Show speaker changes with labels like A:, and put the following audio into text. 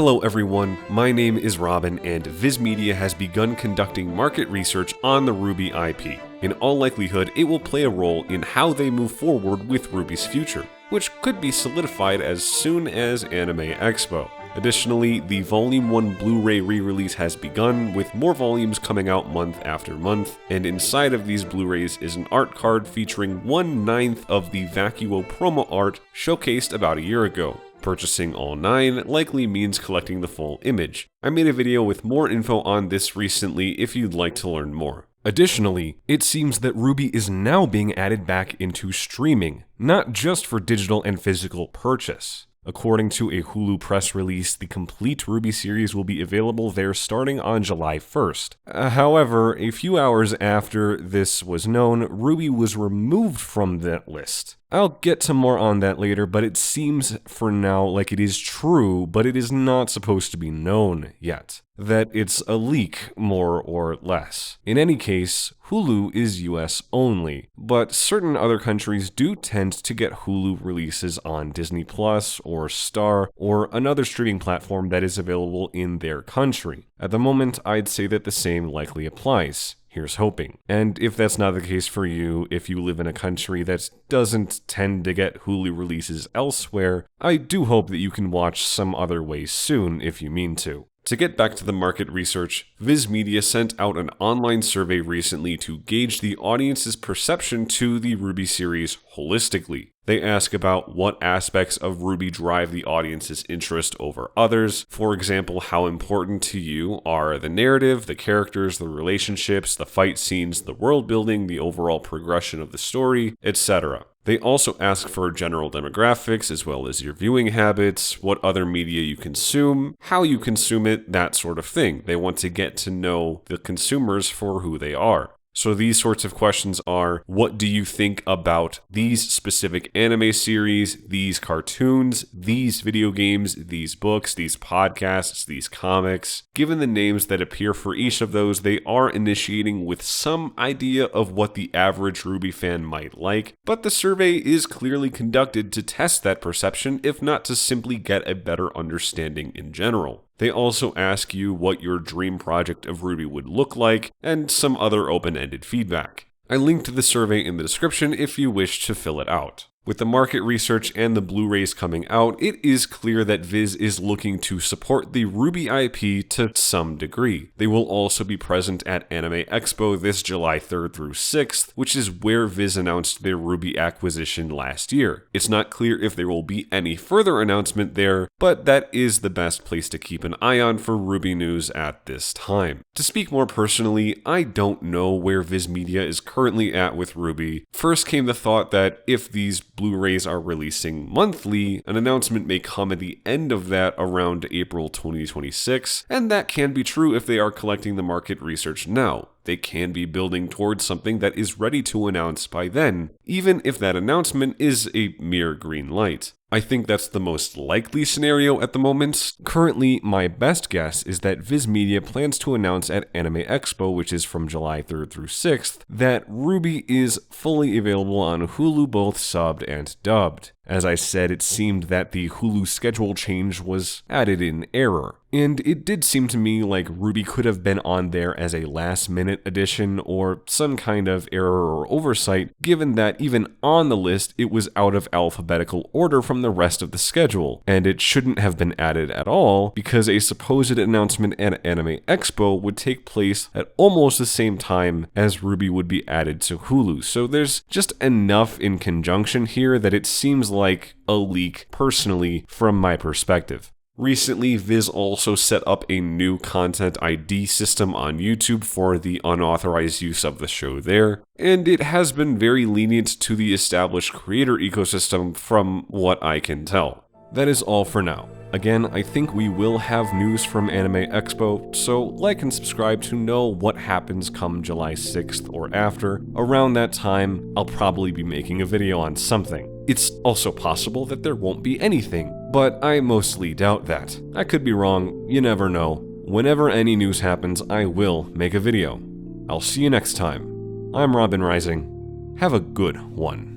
A: Hello everyone, my name is Robin and VIZ Media has begun conducting market research on the RWBY IP. In all likelihood, it will play a role in how they move forward with RWBY's future, which could be solidified as soon as Anime Expo. Additionally, the Volume 1 Blu-ray re-release has begun, with more volumes coming out month after month, and inside of these Blu-rays is an art card featuring 1/9 of the Vacuo promo art showcased about a year ago. Purchasing all 9 likely means collecting the full image. I made a video with more info on this recently if you'd like to learn more. Additionally, it seems that RWBY is now being added back into streaming, not just for digital and physical purchase. According to a Hulu press release, the complete RWBY series will be available there starting on July 1st. However, a few hours after this was known, RWBY was removed from that list. I'll get to more on that later, but it seems for now like it is true, but it is not supposed to be known yet. That it's a leak, more or less. In any case, Hulu is US only, but certain other countries do tend to get Hulu releases on Disney Plus or Star or another streaming platform that is available in their country. At the moment, I'd say that the same likely applies. Here's hoping. And if that's not the case for you, if you live in a country that doesn't tend to get Hulu releases elsewhere, I do hope that you can watch some other ways soon if you mean to. To get back to the market research, VIZ Media sent out an online survey recently to gauge the audience's perception to the RWBY series holistically. They ask about what aspects of RWBY drive the audience's interest over others. For example, how important to you are the narrative, the characters, the relationships, the fight scenes, the world building, the overall progression of the story, etc. They also ask for general demographics as well as your viewing habits, what other media you consume, how you consume it, that sort of thing. They want to get to know the consumers for who they are. So these sorts of questions are, what do you think about these specific anime series, these cartoons, these video games, these books, these podcasts, these comics? Given the names that appear for each of those, they are initiating with some idea of what the average RWBY fan might like, but the survey is clearly conducted to test that perception, if not to simply get a better understanding in general. They also ask you what your dream project of RWBY would look like, and some other open-ended feedback. I linked the survey in the description if you wish to fill it out. With the market research and the Blu-rays coming out, it is clear that VIZ is looking to support the RWBY IP to some degree. They will also be present at Anime Expo this July 3rd through 6th, which is where VIZ announced their RWBY acquisition last year. It's not clear if there will be any further announcement there, but that is the best place to keep an eye on for RWBY news at this time. To speak more personally, I don't know where VIZ Media is currently at with RWBY. First came the thought that if these Blu-rays are releasing monthly, an announcement may come at the end of that around April 2026, and that can be true if they are collecting the market research now. They can be building towards something that is ready to announce by then, even if that announcement is a mere green light. I think that's the most likely scenario at the moment. Currently, my best guess is that VIZ Media plans to announce at Anime Expo, which is from July 3rd through 6th, that RWBY is fully available on Hulu, both subbed and dubbed. As I said, it seemed that the Hulu schedule change was added in error. And it did seem to me like RWBY could have been on there as a last-minute addition or some kind of error or oversight, given that even on the list it was out of alphabetical order from the rest of the schedule, and it shouldn't have been added at all because a supposed announcement at Anime Expo would take place at almost the same time as RWBY would be added to Hulu. So there's just enough in conjunction here that it seems like a leak personally from my perspective. Recently, VIZ also set up a new content ID system on YouTube for the unauthorized use of the show there, and it has been very lenient to the established creator ecosystem from what I can tell. That is all for now. Again, I think we will have news from Anime Expo, so like and subscribe to know what happens come July 6th or after. Around that time, I'll probably be making a video on something. It's also possible that there won't be anything, but I mostly doubt that. I could be wrong, you never know. Whenever any news happens, I will make a video. I'll see you next time. I'm Robin Rising. Have a good one.